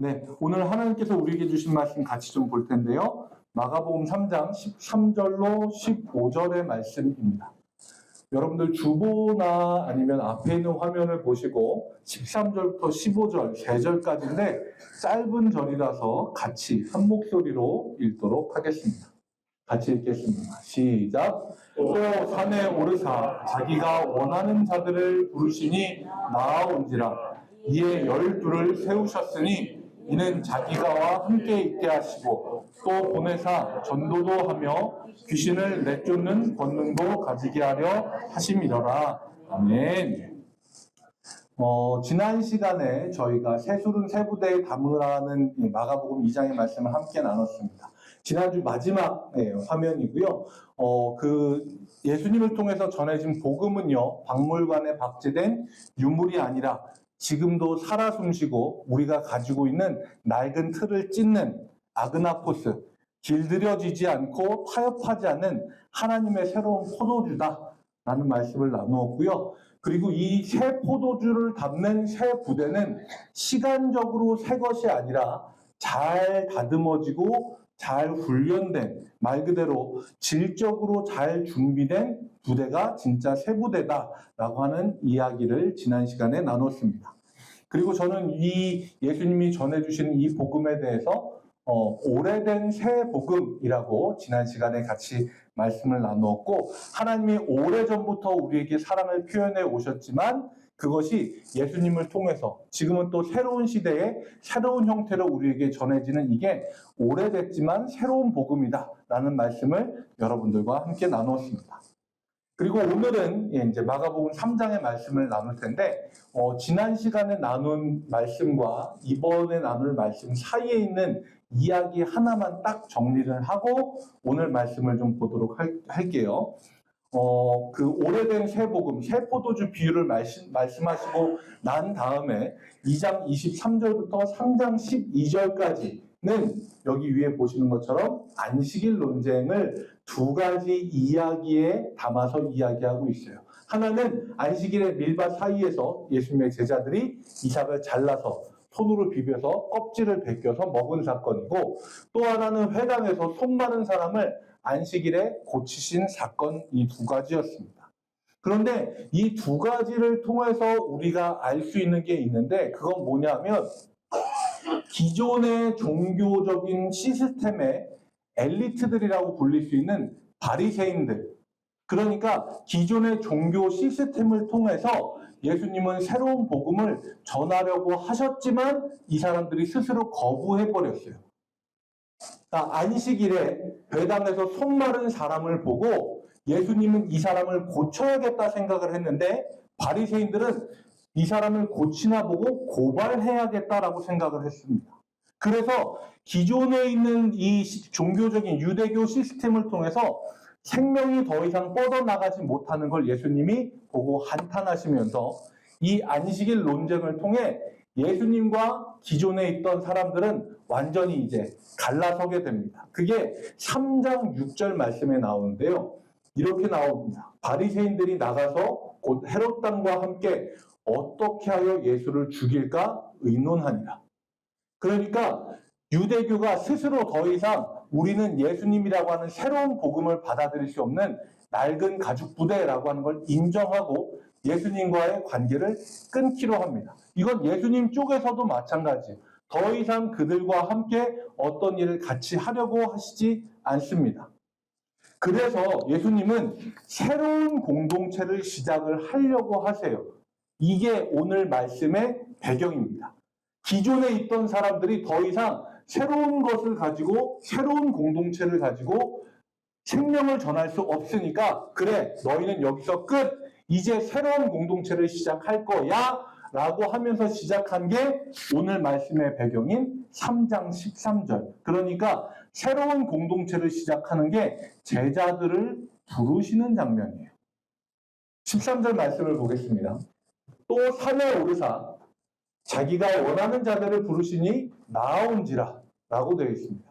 네, 오늘 하나님께서 우리에게 주신 말씀 같이 좀 볼 텐데요. 마가복음 3장 13절로 15절의 말씀입니다. 여러분들 주보나 아니면 앞에 있는 화면을 보시고 13절부터 15절, 3절까지인데 짧은 절이라서 같이 한 목소리로 읽도록 하겠습니다. 같이 읽겠습니다. 시작. 또 산에 오르사 자기가 원하는 자들을 부르시니 나아온지라. 이에 12를 세우셨으니 이는 자기가와 함께 있게 하시고 또 보내사 전도도 하며 귀신을 내쫓는 권능도 가지게 하려 하심이더라. 아멘. 지난 시간에 저희가 새술은 세부대에 담으라는 마가복음 2장의 말씀을 함께 나눴습니다. 지난주 마지막 화면이고요. 예수님을 통해서 전해진 복음은요, 박물관에 박제된 유물이 아니라 지금도 살아 숨쉬고 우리가 가지고 있는 낡은 틀을 찢는 아그나포스, 길들여지지 않고 타협하지 않는 하나님의 새로운 포도주다라는 말씀을 나누었고요. 그리고 이 새 포도주를 담는 새 부대는 시간적으로 새 것이 아니라 잘 다듬어지고 잘 훈련된, 말 그대로 질적으로 잘 준비된 부대가 진짜 새 부대다라고 하는 이야기를 지난 시간에 나눴습니다. 그리고 저는 이 예수님이 전해주시는 이 복음에 대해서 오래된 새 복음이라고 지난 시간에 같이 말씀을 나누었고, 하나님이 오래전부터 우리에게 사랑을 표현해 오셨지만 그것이 예수님을 통해서 지금은 또 새로운 시대에 새로운 형태로 우리에게 전해지는 이게 오래됐지만 새로운 복음이다 라는 말씀을 여러분들과 함께 나누었습니다. 그리고 오늘은 이제 마가복음 3장의 말씀을 나눌 텐데 지난 시간에 나눈 말씀과 이번에 나눌 말씀 사이에 있는 이야기 하나만 딱 정리를 하고 오늘 말씀을 좀 보도록 할게요. 그 오래된 새 복음, 새 포도주 비유를 말씀하시고 난 다음에 2장 23절부터 3장 12절까지는 여기 위에 보시는 것처럼 안식일 논쟁을 두 가지 이야기에 담아서 이야기하고 있어요. 하나는 안식일의 밀밭 사이에서 예수님의 제자들이 이삭을 잘라서 손으로 비벼서 껍질을 벗겨서 먹은 사건이고, 또 하나는 회당에서 손 마른 사람을 안식일에 고치신 사건, 이 두 가지였습니다. 그런데 이 두 가지를 통해서 우리가 알 수 있는 게 있는데 그건 뭐냐면 기존의 종교적인 시스템의 엘리트들이라고 불릴 수 있는 바리새인들, 그러니까 기존의 종교 시스템을 통해서 예수님은 새로운 복음을 전하려고 하셨지만 이 사람들이 스스로 거부해버렸어요. 그러니까 안식일에 회당에서 손 마른 사람을 보고 예수님은 이 사람을 고쳐야겠다 생각을 했는데 바리새인들은 이 사람을 고치나 보고 고발해야겠다라고 생각을 했습니다. 그래서 기존에 있는 이 종교적인 유대교 시스템을 통해서 생명이 더 이상 뻗어나가지 못하는 걸 예수님이 보고 한탄하시면서 이 안식일 논쟁을 통해 예수님과 기존에 있던 사람들은 완전히 이제 갈라서게 됩니다. 그게 3장 6절 말씀에 나오는데요. 이렇게 나옵니다. 바리새인들이 나가서 곧 헤롯 당과 함께 어떻게 하여 예수를 죽일까 의논하니라. 그러니까 유대교가 스스로 더 이상 우리는 예수님이라고 하는 새로운 복음을 받아들일 수 없는 낡은 가죽 부대라고 하는 걸 인정하고 예수님과의 관계를 끊기로 합니다. 이건 예수님 쪽에서도 마찬가지예요. 더 이상 그들과 함께 어떤 일을 같이 하려고 하시지 않습니다. 그래서 예수님은 새로운 공동체를 시작을 하려고 하세요. 이게 오늘 말씀의 배경입니다. 기존에 있던 사람들이 더 이상 새로운 것을 가지고 새로운 공동체를 가지고 생명을 전할 수 없으니까 그래 너희는 여기서 끝, 이제 새로운 공동체를 시작할 거야 라고 하면서 시작한 게 오늘 말씀의 배경인 3장 13절. 그러니까 새로운 공동체를 시작하는 게 제자들을 부르시는 장면이에요. 13절 말씀을 보겠습니다. 또 산에 오르사 자기가 원하는 자들을 부르시니 나아온지라 라고 되어 있습니다.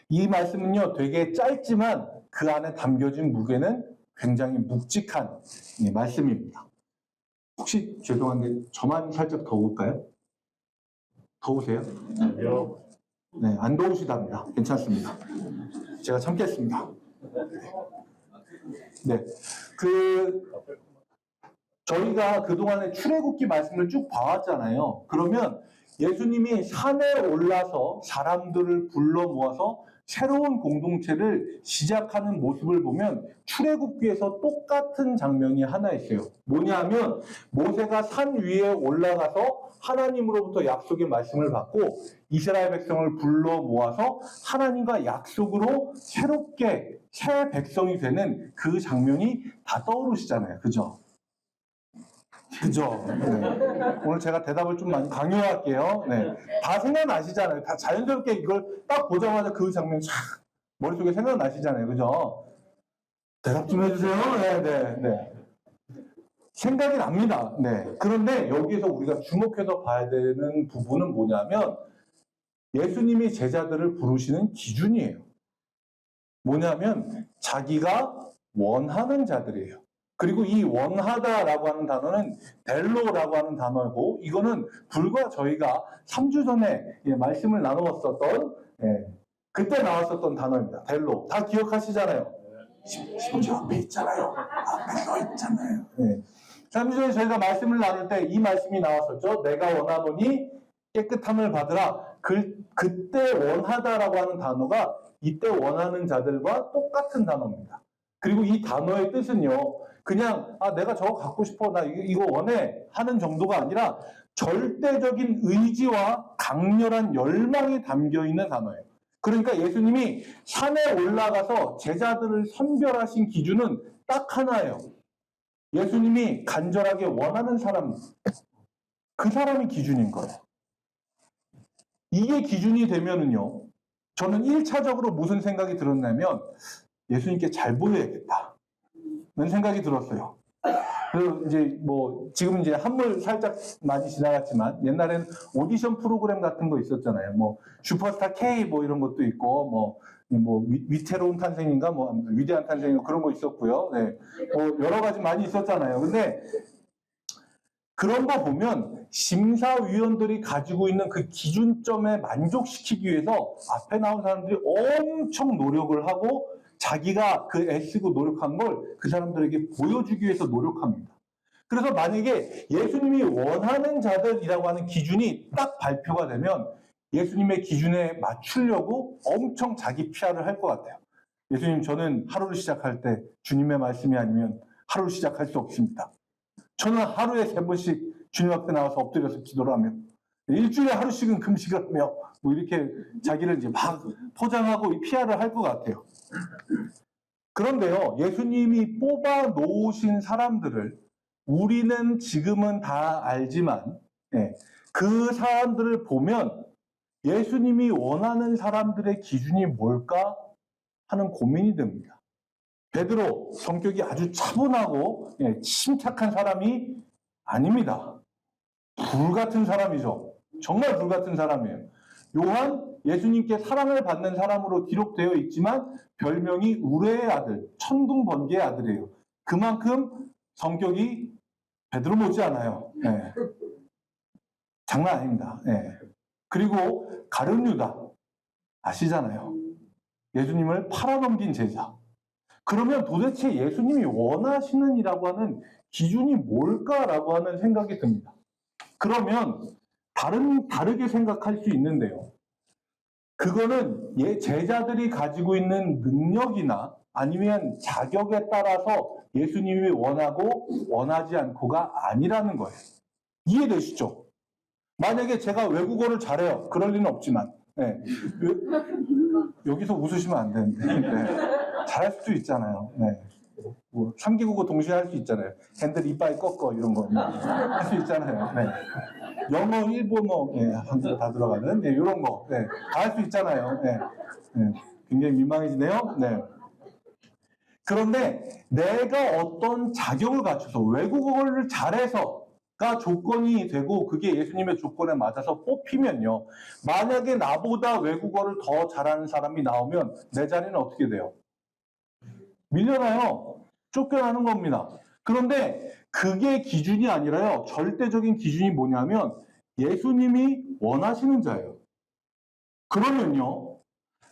이 말씀은요 되게 짧지만 그 안에 담겨진 무게는 굉장히 묵직한 말씀입니다. 혹시 죄송한데 저만 살짝 더 볼까요? 더우세요? 네, 안 더우시답니다. 괜찮습니다. 제가 참겠습니다. 네, 저희가 그동안에 출애굽기 말씀을 쭉 봐왔잖아요. 그러면 예수님이 산에 올라서 사람들을 불러 모아서 새로운 공동체를 시작하는 모습을 보면 출애굽기에서 똑같은 장면이 하나 있어요. 뭐냐면 모세가 산 위에 올라가서 하나님으로부터 약속의 말씀을 받고 이스라엘 백성을 불러 모아서 하나님과 약속으로 새롭게 새 백성이 되는 그 장면이 다 떠오르시잖아요. 그죠? 그죠? 네. 오늘 제가 대답을 좀 많이 강요할게요. 네. 다 생각나시잖아요. 다 자연스럽게 이걸 딱 보자마자 그 장면 쫙 머릿속에 생각나시잖아요. 그죠? 대답 좀 해주세요. 네, 네, 네. 생각이 납니다. 네. 그런데 여기에서 우리가 주목해서 봐야 되는 부분은 뭐냐면 예수님이 제자들을 부르시는 기준이에요. 뭐냐면 자기가 원하는 자들이에요. 그리고 이 원하다라고 하는 단어는 델로라고 하는 단어고 이거는 불과 저희가 3주 전에 말씀을 나누었었던 그때 나왔었던 단어입니다. 델로. 다 기억하시잖아요. 심지어 앞에 있잖아요. 앞에 써 있잖아요. 3주 전에 저희가 말씀을 나눌 때 이 말씀이 나왔었죠. 내가 원하노니 깨끗함을 받으라. 그때 원하다라고 하는 단어가 이때 원하는 자들과 똑같은 단어입니다. 그리고 이 단어의 뜻은요. 그냥 내가 저거 갖고 싶어 나 이거 원해 하는 정도가 아니라 절대적인 의지와 강렬한 열망이 담겨있는 단어예요. 그러니까 예수님이 산에 올라가서 제자들을 선별하신 기준은 딱 하나예요. 예수님이 간절하게 원하는 사람, 그 사람이 기준인 거예요. 이게 기준이 되면은요, 저는 1차적으로 무슨 생각이 들었냐면 예수님께 잘 보여야겠다. 는 생각이 들었어요. 그리고 이제 지금 이제 한물 살짝 많이 지나갔지만 옛날에는 오디션 프로그램 같은 거 있었잖아요. 슈퍼스타 K 이런 것도 있고 위태로운 탄생인가 위대한 탄생인가 그런 거 있었고요. 네. 여러 가지 많이 있었잖아요. 근데 그런 거 보면 심사위원들이 가지고 있는 그 기준점에 만족시키기 위해서 앞에 나온 사람들이 엄청 노력을 하고 자기가 애쓰고 노력한 걸 그 사람들에게 보여주기 위해서 노력합니다. 그래서 만약에 예수님이 원하는 자들이라고 하는 기준이 딱 발표가 되면 예수님의 기준에 맞추려고 엄청 자기 PR을 할 것 같아요. 예수님, 저는 하루를 시작할 때 주님의 말씀이 아니면 하루를 시작할 수 없습니다. 저는 하루에 3번씩 주님 앞에 나와서 엎드려서 기도를 하며 일주일에 하루씩은 금식을 하며 이렇게 자기를 이제 막 포장하고 PR을 할 것 같아요. 그런데요, 예수님이 뽑아 놓으신 사람들을 우리는 지금은 다 알지만 그 사람들을 보면 예수님이 원하는 사람들의 기준이 뭘까 하는 고민이 듭니다. 베드로 성격이 아주 차분하고 침착한 사람이 아닙니다. 불같은 사람이죠. 정말 불같은 사람이에요. 요한 예수님께 사랑을 받는 사람으로 기록되어 있지만 별명이 우레의 아들, 천둥번개의 아들이에요. 그만큼 성격이 베드로 못지않아요. 장난 아닙니다. 그리고 가룟 유다 아시잖아요. 예수님을 팔아넘긴 제자. 그러면 도대체 예수님이 원하시는 이라고 하는 기준이 뭘까라고 하는 생각이 듭니다. 그러면 다르게 생각할 수 있는데요. 그거는 제자들이 가지고 있는 능력이나 아니면 자격에 따라서 예수님이 원하고 원하지 않고가 아니라는 거예요. 이해되시죠? 만약에 제가 외국어를 잘해요. 그럴 리는 없지만 여기서 웃으시면 안 되는데 잘할 수도 있잖아요. 3개국어 동시에 할 수 있잖아요. 핸들 이빨 꺾어 이런 거 할 수 있잖아요. 영어, 일본어, 한국어 다 들어가는 이런 거 다 할 수 있잖아요. 굉장히 민망해지네요. 그런데 내가 어떤 자격을 갖춰서 외국어를 잘해서가 조건이 되고 그게 예수님의 조건에 맞아서 뽑히면요. 만약에 나보다 외국어를 더 잘하는 사람이 나오면 내 자리는 어떻게 돼요? 밀려나요. 쫓겨나는 겁니다. 그런데 그게 기준이 아니라요. 절대적인 기준이 뭐냐면 예수님이 원하시는 자예요. 그러면요,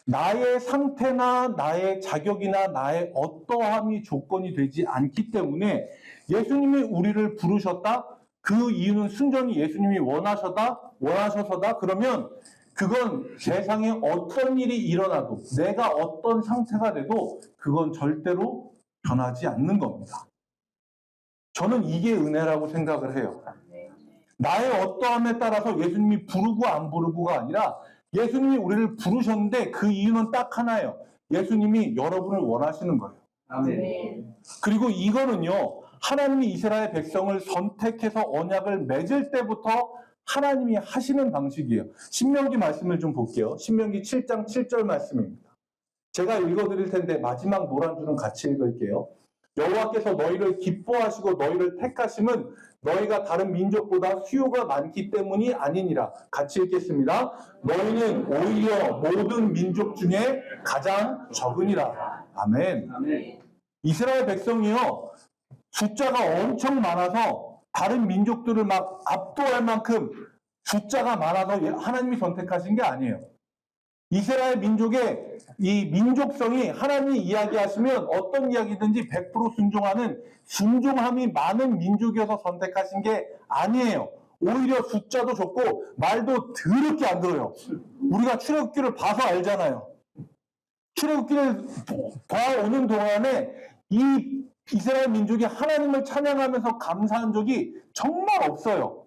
나의 상태나 나의 자격이나 나의 어떠함이 조건이 되지 않기 때문에 예수님이 우리를 부르셨다? 그 이유는 순전히 예수님이 원하셔서다? 그러면 그건 세상에 어떤 일이 일어나도 내가 어떤 상태가 돼도 그건 절대로 변하지 않는 겁니다. 저는 이게 은혜라고 생각을 해요. 나의 어떠함에 따라서 예수님이 부르고 안 부르고가 아니라 예수님이 우리를 부르셨는데 그 이유는 딱 하나예요. 예수님이 여러분을 원하시는 거예요. 아멘. 그리고 이거는요, 하나님이 이스라엘 백성을 선택해서 언약을 맺을 때부터 하나님이 하시는 방식이에요. 신명기 말씀을 좀 볼게요. 신명기 7장 7절 말씀입니다. 제가 읽어드릴 텐데 마지막 노란 줄은 같이 읽을게요. 여호와께서 너희를 기뻐하시고 너희를 택하심은 너희가 다른 민족보다 수요가 많기 때문이 아니니라. 같이 읽겠습니다. 너희는 오히려 모든 민족 중에 가장 적으니라. 아멘. 아멘. 이스라엘 백성이요, 숫자가 엄청 많아서 다른 민족들을 막 압도할 만큼 숫자가 많아서 하나님이 선택하신 게 아니에요. 이스라엘 민족의 이 민족성이 하나님이 이야기하시면 어떤 이야기든지 100% 순종하는 순종함이 많은 민족이어서 선택하신 게 아니에요. 오히려 숫자도 적고 말도 더럽게 안 들어요. 우리가 출애굽기를 봐서 알잖아요. 출애굽기를 봐오는 동안에 이 이스라엘 민족이 하나님을 찬양하면서 감사한 적이 정말 없어요.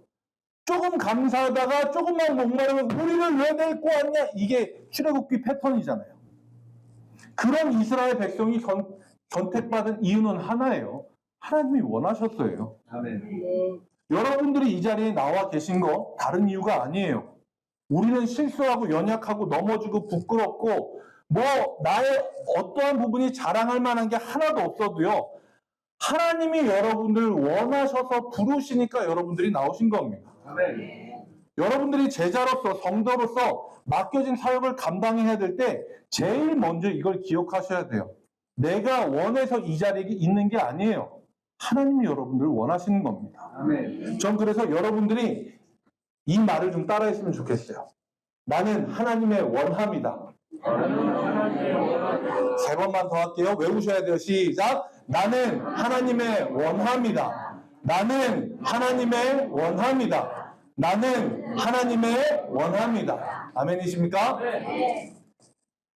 조금 감사하다가 조금만 목마르면 우리를 왜 데리고 왔냐? 이게 출애굽기 패턴이잖아요. 그런 이스라엘 백성이 선택받은 이유는 하나예요. 하나님이 원하셨어요. 아멘. 여러분들이 이 자리에 나와 계신 거 다른 이유가 아니에요. 우리는 실수하고 연약하고 넘어지고 부끄럽고 뭐 나의 어떠한 부분이 자랑할 만한 게 하나도 없어도요, 하나님이 여러분들 원하셔서 부르시니까 여러분들이 나오신 겁니다. 아멘. 여러분들이 제자로서 성도로서 맡겨진 사역을 감당해야 될 때 제일 먼저 이걸 기억하셔야 돼요. 내가 원해서 이 자리에 있는 게 아니에요. 하나님이 여러분들을 원하시는 겁니다. 아멘. 전 그래서 여러분들이 이 말을 좀 따라했으면 좋겠어요. 나는 하나님의 원함이다. 세 번만 더 할게요. 외우셔야 돼요. 시작. 나는 하나님의 원함이다. 나는 하나님의 원함이다. 나는 하나님의 원함이다. 아멘이십니까? 네.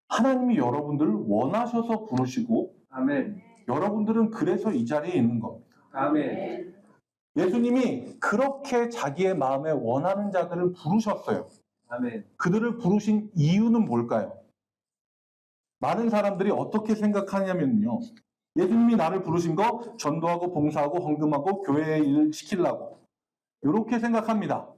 하나님이 여러분들을 원하셔서 부르시고 아멘. 여러분들은 그래서 이 자리에 있는 겁니다. 아멘. 예수님이 그렇게 자기의 마음에 원하는 자들을 부르셨어요. 아멘. 그들을 부르신 이유는 뭘까요? 많은 사람들이 어떻게 생각하냐면요, 예수님이 나를 부르신 거 전도하고 봉사하고 헌금하고 교회 일을 시키려고 이렇게 생각합니다.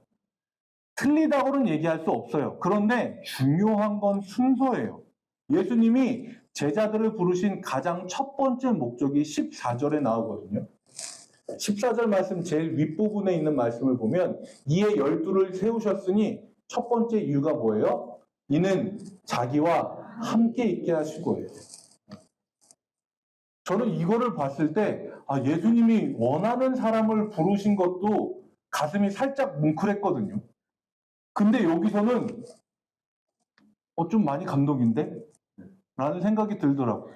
틀리다고는 얘기할 수 없어요. 그런데 중요한 건 순서예요. 예수님이 제자들을 부르신 가장 첫 번째 목적이 14절에 나오거든요. 14절 말씀 제일 윗부분에 있는 말씀을 보면 이에 12를 세우셨으니 첫 번째 이유가 뭐예요? 이는 자기와 함께 있게 하시고예요. 저는 이거를 봤을 때 예수님이 원하는 사람을 부르신 것도 가슴이 살짝 뭉클했거든요. 근데 여기서는 좀 많이 감동인데? 라는 생각이 들더라고요.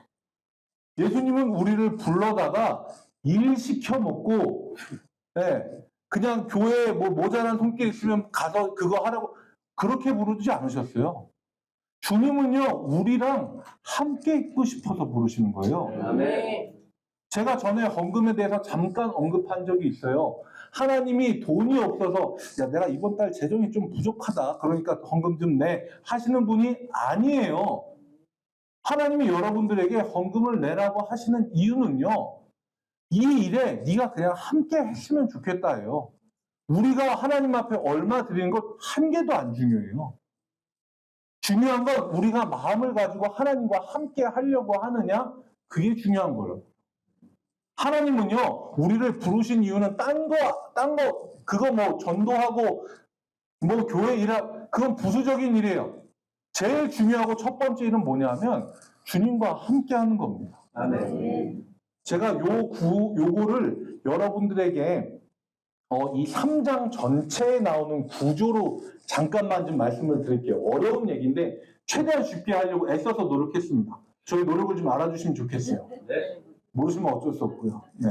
예수님은 우리를 불러다가 일 시켜먹고 그냥 교회에 뭐 모자란 손길 있으면 가서 그거 하라고 그렇게 부르지 않으셨어요. 주님은요, 우리랑 함께 있고 싶어서 부르시는 거예요. 아멘. 제가 전에 헌금에 대해서 잠깐 언급한 적이 있어요. 하나님이 돈이 없어서 야, 내가 이번 달 재정이 좀 부족하다. 그러니까 헌금 좀 내. 하시는 분이 아니에요. 하나님이 여러분들에게 헌금을 내라고 하시는 이유는요, 이 일에 네가 그냥 함께 했으면 좋겠다예요. 우리가 하나님 앞에 얼마 드리는 것 한 개도 안 중요해요. 중요한 건 우리가 마음을 가지고 하나님과 함께 하려고 하느냐, 그게 중요한 거예요. 하나님은요, 우리를 부르신 이유는 딴 거, 그거 뭐 전도하고 뭐 교회 일하, 그건 부수적인 일이에요. 제일 중요하고 첫 번째 일은 뭐냐면 주님과 함께 하는 겁니다. 아멘. 제가 요거를 여러분들에게 이 3장 전체에 나오는 구조로 잠깐만 좀 말씀을 드릴게요. 어려운 얘기인데 최대한 쉽게 하려고 애써서 노력했습니다. 저희 노력을 좀 알아주시면 좋겠어요. 네. 모르시면 어쩔 수 없고요. 네.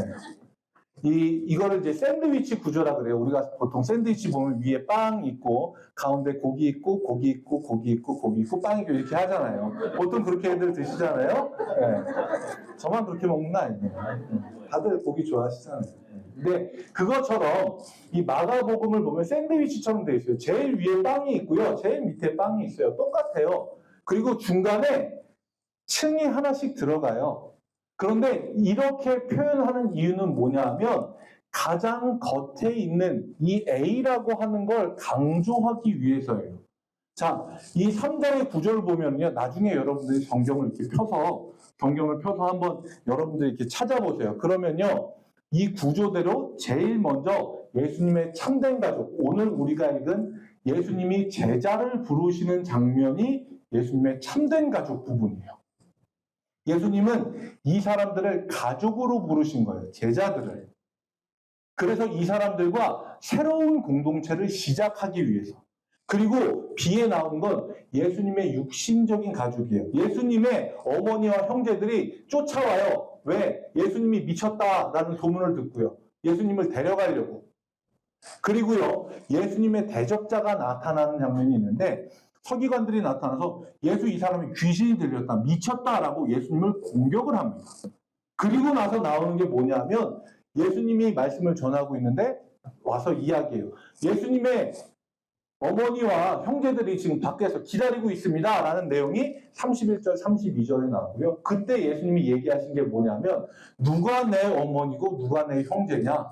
이거를 이제 샌드위치 구조라 그래요. 우리가 보통 샌드위치 보면 위에 빵 있고 가운데 고기 있고 고기 있고 고기 있고 고기 있고 빵 있고 이렇게 하잖아요. 보통 그렇게 애들 드시잖아요. 네. 저만 그렇게 먹는 거 아니에요. 다들 고기 좋아하시잖아요. 근데 그것처럼 이 마가복음을 보면 샌드위치처럼 돼 있어요. 제일 위에 빵이 있고요. 제일 밑에 빵이 있어요. 똑같아요. 그리고 중간에 층이 하나씩 들어가요. 그런데 이렇게 표현하는 이유는 뭐냐면 가장 겉에 있는 이 A라고 하는 걸 강조하기 위해서예요. 자, 이 3장의 구조를 보면요. 나중에 여러분들이 성경을 펴서 한번 여러분들이 이렇게 찾아보세요. 그러면요. 이 구조대로 제일 먼저 예수님의 참된 가족, 오늘 우리가 읽은 예수님이 제자를 부르시는 장면이 예수님의 참된 가족 부분이에요. 예수님은 이 사람들을 가족으로 부르신 거예요. 제자들을. 그래서 이 사람들과 새로운 공동체를 시작하기 위해서. 그리고 B에 나온 건 예수님의 육신적인 가족이에요. 예수님의 어머니와 형제들이 쫓아와요. 왜? 예수님이 미쳤다라는 소문을 듣고요. 예수님을 데려가려고. 그리고요, 예수님의 대적자가 나타나는 장면이 있는데 서기관들이 나타나서 예수 이 사람이 귀신이 들렸다, 미쳤다라고 예수님을 공격을 합니다. 그리고 나서 나오는 게 뭐냐면 예수님이 말씀을 전하고 있는데 와서 이야기해요. 예수님의 어머니와 형제들이 지금 밖에서 기다리고 있습니다 라는 내용이 31절, 32절에 나오고요. 그때 예수님이 얘기하신 게 뭐냐면 누가 내 어머니고 누가 내 형제냐?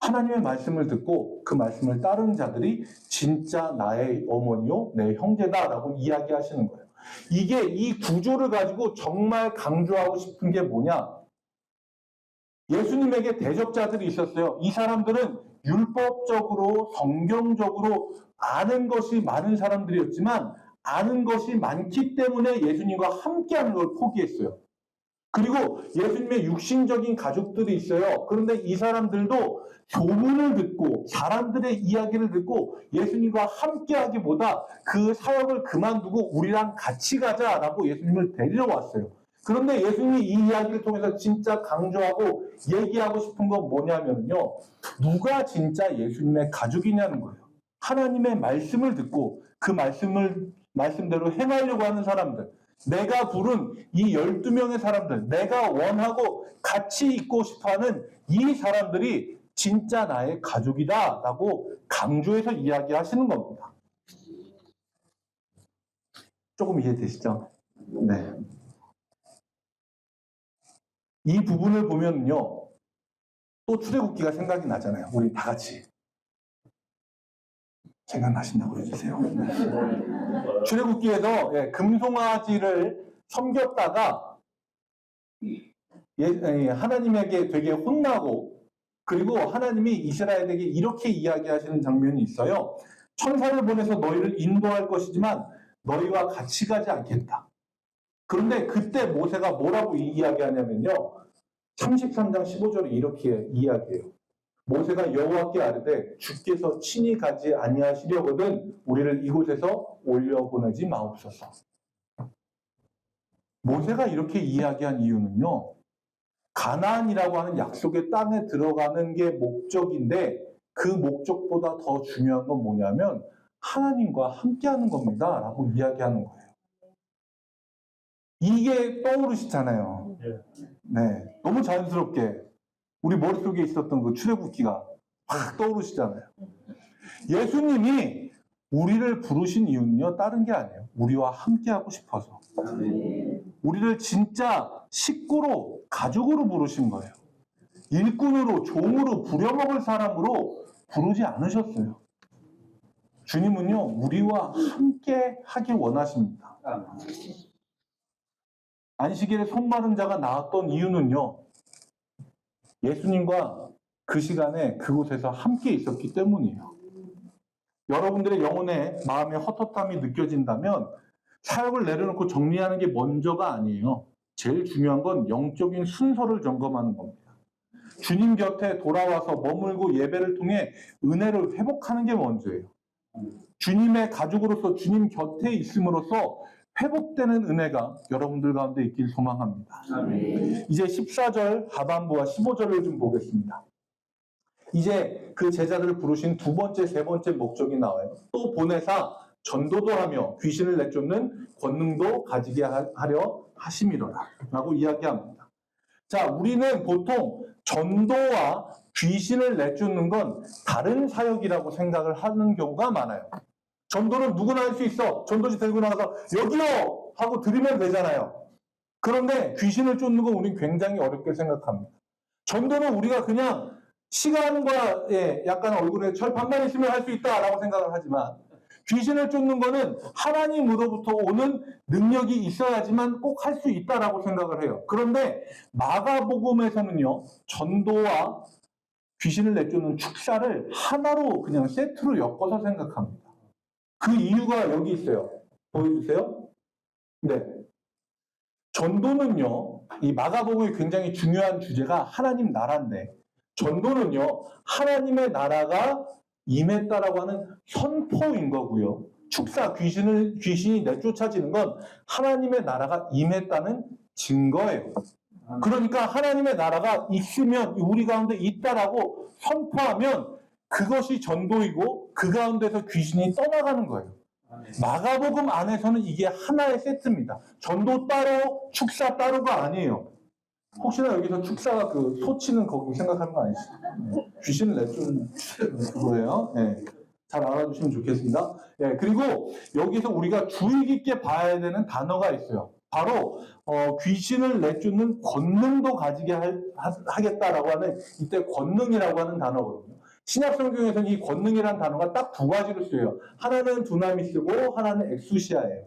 하나님의 말씀을 듣고 그 말씀을 따르는 자들이 진짜 나의 어머니요, 내 형제다라고 이야기하시는 거예요. 이게 이 구조를 가지고 정말 강조하고 싶은 게 뭐냐? 예수님에게 대적자들이 있었어요. 이 사람들은 율법적으로, 성경적으로 아는 것이 많은 사람들이었지만 아는 것이 많기 때문에 예수님과 함께하는 걸 포기했어요. 그리고 예수님의 육신적인 가족들이 있어요. 그런데 이 사람들도 소문을 듣고 사람들의 이야기를 듣고 예수님과 함께하기보다 그 사역을 그만두고 우리랑 같이 가자라고 예수님을 데리러 왔어요. 그런데 예수님이 이 이야기를 통해서 진짜 강조하고 얘기하고 싶은 건 뭐냐면요. 누가 진짜 예수님의 가족이냐는 거예요. 하나님의 말씀을 듣고 그 말씀대로 행하려고 하는 사람들. 내가 부른 이 12명의 사람들, 내가 원하고 같이 있고 싶어하는 이 사람들이 진짜 나의 가족이다 라고 강조해서 이야기하시는 겁니다. 조금 이해되시죠? 네. 이 부분을 보면요. 또 출애굽기가 생각이 나잖아요. 우리 다 같이. 생각나신다고 해주세요. 출애굽기에서 금송아지를 섬겼다가 하나님에게 되게 혼나고 그리고 하나님이 이스라엘에게 이렇게 이야기하시는 장면이 있어요. 천사를 보내서 너희를 인도할 것이지만 너희와 같이 가지 않겠다. 그런데 그때 모세가 뭐라고 이야기하냐면요. 33장 15절에 이렇게 이야기해요. 모세가 여호와께 아뢰되 주께서 친히 가지 아니하시려거든 우리를 이곳에서 올려보내지 마옵소서. 모세가 이렇게 이야기한 이유는요. 가나안이라고 하는 약속의 땅에 들어가는 게 목적인데 그 목적보다 더 중요한 건 뭐냐면 하나님과 함께하는 겁니다 라고 이야기하는 거예요. 이게 떠오르시잖아요. 네, 너무 자연스럽게 우리 머릿속에 있었던 그 출애굽기가 확 떠오르시잖아요. 예수님이 우리를 부르신 이유는요, 다른 게 아니에요. 우리와 함께하고 싶어서. 우리를 진짜 식구로, 가족으로 부르신 거예요. 일꾼으로, 종으로, 부려먹을 사람으로 부르지 않으셨어요. 주님은요, 우리와 함께 하길 원하십니다. 안식일에 손 마른 자가 나왔던 이유는요, 예수님과 그 시간에 그곳에서 함께 있었기 때문이에요. 여러분들의 영혼에 마음의 헛헛함이 느껴진다면 사역을 내려놓고 정리하는 게 먼저가 아니에요. 제일 중요한 건 영적인 순서를 점검하는 겁니다. 주님 곁에 돌아와서 머물고 예배를 통해 은혜를 회복하는 게 먼저예요. 주님의 가족으로서 주님 곁에 있음으로써 회복되는 은혜가 여러분들 가운데 있길 소망합니다. 아멘. 이제 14절 하반부와 15절을 좀 보겠습니다. 이제 그 제자들을 부르신 두 번째, 세 번째 목적이 나와요. 또 보내사 전도도 하며 귀신을 내쫓는 권능도 가지게 하려 하심이로라 라고 이야기합니다. 자, 우리는 보통 전도와 귀신을 내쫓는 건 다른 사역이라고 생각을 하는 경우가 많아요. 전도는 누구나 할 수 있어. 전도지 들고 나가서 여기요! 하고 들으면 되잖아요. 그런데 귀신을 쫓는 건 우리는 굉장히 어렵게 생각합니다. 전도는 우리가 그냥 시간과 약간 얼굴에 철판만 있으면 할 수 있다라고 생각을 하지만 귀신을 쫓는 거는 하나님으로부터 오는 능력이 있어야지만 꼭 할 수 있다라고 생각을 해요. 그런데 마가복음에서는요, 전도와 귀신을 내쫓는 축사를 하나로 그냥 세트로 엮어서 생각합니다. 그 이유가 여기 있어요. 보여주세요. 네. 전도는요, 이 마가복음의 굉장히 중요한 주제가 하나님 나라인데, 전도는요, 하나님의 나라가 임했다라고 하는 선포인 거고요. 축사, 귀신이 내쫓아지는 건 하나님의 나라가 임했다는 증거예요. 그러니까 하나님의 나라가 있으면, 우리 가운데 있다라고 선포하면 그것이 전도이고 그 가운데서 귀신이 떠나가는 거예요. 마가복음 안에서는 이게 하나의 세트입니다. 전도 따로, 축사 따로가 아니에요. 혹시나 여기서 축사가 그 소치는 거기 생각하는 거 아니시죠? 네. 귀신을 내쫓는 그거예요. 네. 잘 알아주시면 좋겠습니다. 네. 그리고 여기서 우리가 주의 깊게 봐야 되는 단어가 있어요. 바로 귀신을 내쫓는 권능도 가지게 하겠다라고 하는, 이때 권능이라고 하는 단어거든요. 신약 성경에서는 이 권능이라는 단어가 딱 두 가지로 쓰여요. 하나는 두나미스고 하나는 엑수시아예요.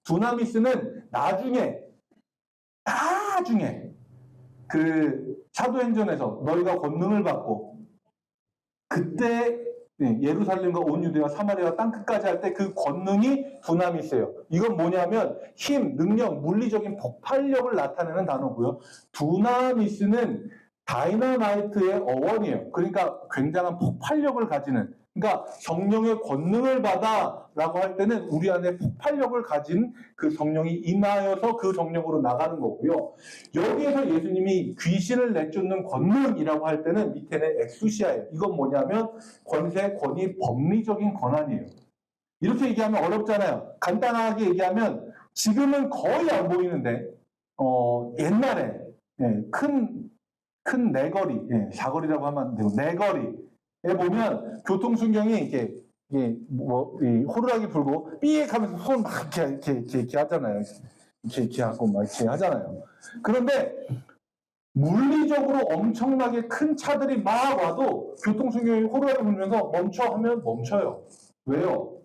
두나미스는 나중에 그 사도행전에서 너희가 권능을 받고 그때 예루살렘과 온 유대와 사마리아 땅끝까지 할 때 그 권능이 두나미스예요. 이건 뭐냐면 힘, 능력, 물리적인 폭발력을 나타내는 단어고요. 두나미스는 다이너마이트의 어원이에요. 그러니까 굉장한 폭발력을 가지는, 그러니까 성령의 권능을 받아라고 할 때는 우리 안에 폭발력을 가진 그 성령이 임하여서 그 성령으로 나가는 거고요. 여기에서 예수님이 귀신을 내쫓는 권능이라고 할 때는 밑에는 엑수시아예요. 이건 뭐냐면 권세, 권위, 법리적인 권한이에요. 이렇게 얘기하면 어렵잖아요. 간단하게 얘기하면 지금은 거의 안 보이는데 옛날에 큰 내거리, 사거리라고 하면 안 되고 내거리에 보면 교통순경이 이게 호루라기 불고 삐익 하면서 손 막 이렇게 하잖아요. 이렇게 하고 막 이렇게 하잖아요. 그런데 물리적으로 엄청나게 큰 차들이 막 와도 교통순경이 호루라기 불면서 멈춰 하면 멈춰요. 왜요?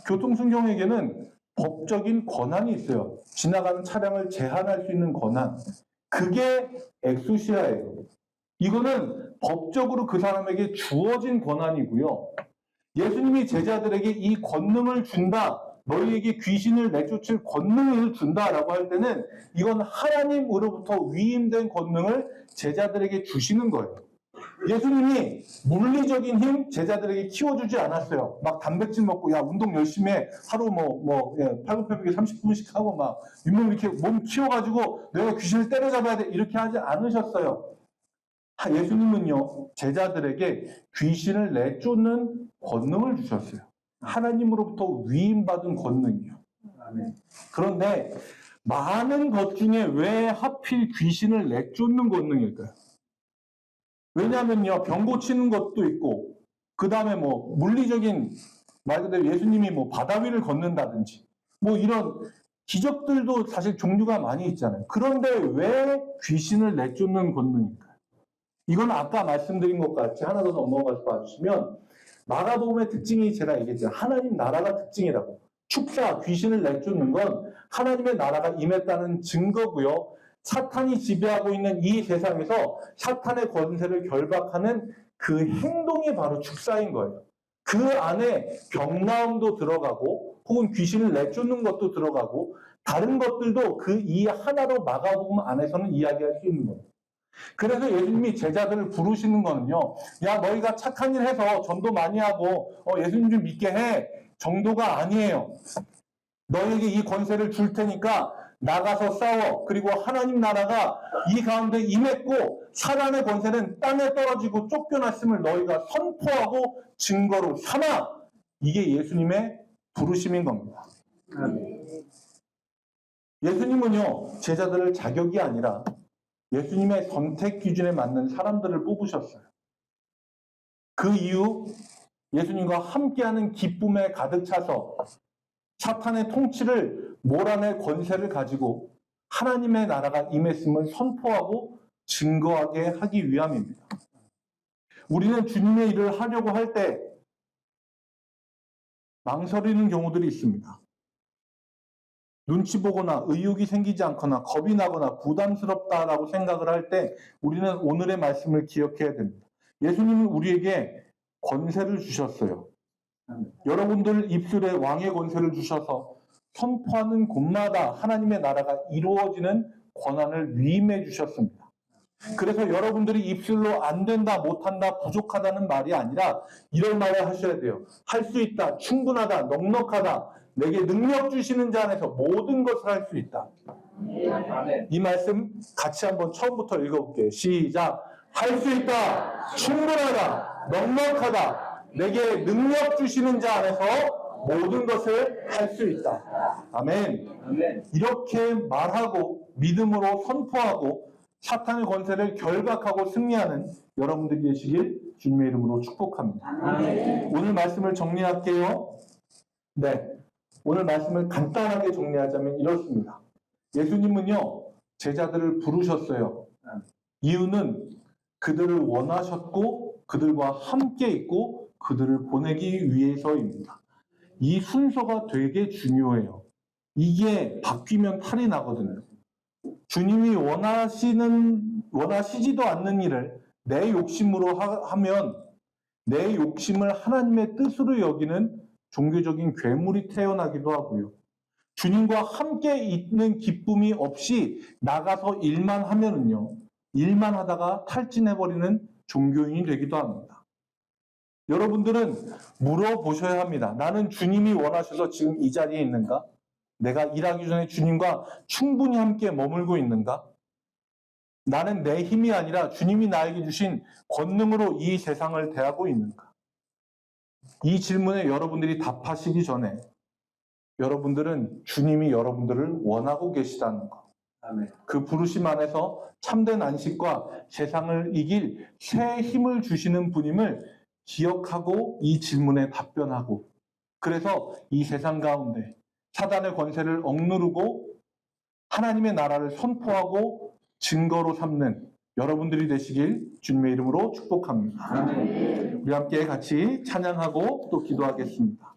교통순경에게는 법적인 권한이 있어요. 지나가는 차량을 제한할 수 있는 권한. 그게 엑수시아예요. 이거는 법적으로 그 사람에게 주어진 권한이고요. 예수님이 제자들에게 이 권능을 준다, 너희에게 귀신을 내쫓을 권능을 준다라고 할 때는 이건 하나님으로부터 위임된 권능을 제자들에게 주시는 거예요. 예수님이 물리적인 힘 제자들에게 키워주지 않았어요. 막 단백질 먹고 야 운동 열심히 해. 하루 팔굽혀펴기 30분씩 하고 막 윗몸 이렇게 몸 키워가지고 내가 귀신을 때려잡아야 돼 이렇게 하지 않으셨어요. 예수님은요 제자들에게 귀신을 내쫓는 권능을 주셨어요. 하나님으로부터 위임받은 권능이요. 그런데 많은 것 중에 왜 하필 귀신을 내쫓는 권능일까요? 왜냐하면요, 병 고치는 것도 있고, 그 다음에 물리적인, 말 그대로 예수님이 바다 위를 걷는다든지, 이런 기적들도 사실 종류가 많이 있잖아요. 그런데 왜 귀신을 내쫓는 권능일까요? 이건 아까 말씀드린 것 같이 하나 더 넘어가서 봐주시면, 마가복음의 특징이 제가 얘기했죠. 하나님 나라가 특징이라고. 축사, 귀신을 내쫓는 건 하나님의 나라가 임했다는 증거고요. 사탄이 지배하고 있는 이 세상에서 사탄의 권세를 결박하는 그 행동이 바로 축사인 거예요. 그 안에 병나음도 들어가고 혹은 귀신을 내쫓는 것도 들어가고 다른 것들도 그 이 하나로 마가복음 안에서는 이야기할 수 있는 거예요. 그래서 예수님이 제자들을 부르시는 거는요, 야, 너희가 착한 일 해서 전도 많이 하고 예수님 좀 믿게 해. 정도가 아니에요. 너에게 이 권세를 줄 테니까 나가서 싸워. 그리고 하나님 나라가 이 가운데 임했고 사단의 권세는 땅에 떨어지고 쫓겨났음을 너희가 선포하고 증거로 삼아. 이게 예수님의 부르심인 겁니다. 예수님은요, 제자들을 자격이 아니라 예수님의 선택 기준에 맞는 사람들을 뽑으셨어요. 그 이후 예수님과 함께하는 기쁨에 가득 차서 사탄의 통치를 몰아낼 권세를 가지고 하나님의 나라가 임했음을 선포하고 증거하게 하기 위함입니다. 우리는 주님의 일을 하려고 할 때 망설이는 경우들이 있습니다. 눈치 보거나 의욕이 생기지 않거나 겁이 나거나 부담스럽다라고 생각을 할 때 우리는 오늘의 말씀을 기억해야 됩니다. 예수님은 우리에게 권세를 주셨어요. 여러분들 입술에 왕의 권세를 주셔서 선포하는 곳마다 하나님의 나라가 이루어지는 권한을 위임해 주셨습니다. 그래서 여러분들이 입술로 안 된다, 못한다, 부족하다는 말이 아니라 이런 말을 하셔야 돼요. 할 수 있다, 충분하다, 넉넉하다, 내게 능력 주시는 자 안에서 모든 것을 할 수 있다. 이 말씀 같이 한번 처음부터 읽어볼게요. 시작. 할 수 있다, 충분하다, 넉넉하다, 내게 능력 주시는 자 안에서 모든 것을 할 수 있다. 아멘. 이렇게 말하고 믿음으로 선포하고 사탄의 권세를 결박하고 승리하는 여러분들이 되시길 주님의 이름으로 축복합니다. 오늘 말씀을 정리할게요. 네, 오늘 말씀을 간단하게 정리하자면 이렇습니다. 예수님은요, 제자들을 부르셨어요. 이유는 그들을 원하셨고 그들과 함께 있고 그들을 보내기 위해서입니다. 이 순서가 되게 중요해요. 이게 바뀌면 탈이 나거든요. 주님이 원하시지도 않는 일을 내 욕심으로 하면 내 욕심을 하나님의 뜻으로 여기는 종교적인 괴물이 태어나기도 하고요. 주님과 함께 있는 기쁨이 없이 나가서 일만 하면은요, 일만 하다가 탈진해버리는 종교인이 되기도 합니다. 여러분들은 물어보셔야 합니다. 나는 주님이 원하셔서 지금 이 자리에 있는가? 내가 일하기 전에 주님과 충분히 함께 머물고 있는가? 나는 내 힘이 아니라 주님이 나에게 주신 권능으로 이 세상을 대하고 있는가? 이 질문에 여러분들이 답하시기 전에 여러분들은 주님이 여러분들을 원하고 계시다는 것. 그 부르심 안에서 참된 안식과 세상을 이길 새 힘을 주시는 분임을 기억하고 이 질문에 답변하고, 그래서 이 세상 가운데 사단의 권세를 억누르고 하나님의 나라를 선포하고 증거로 삼는 여러분들이 되시길 주님의 이름으로 축복합니다. 우리 함께 같이 찬양하고 또 기도하겠습니다.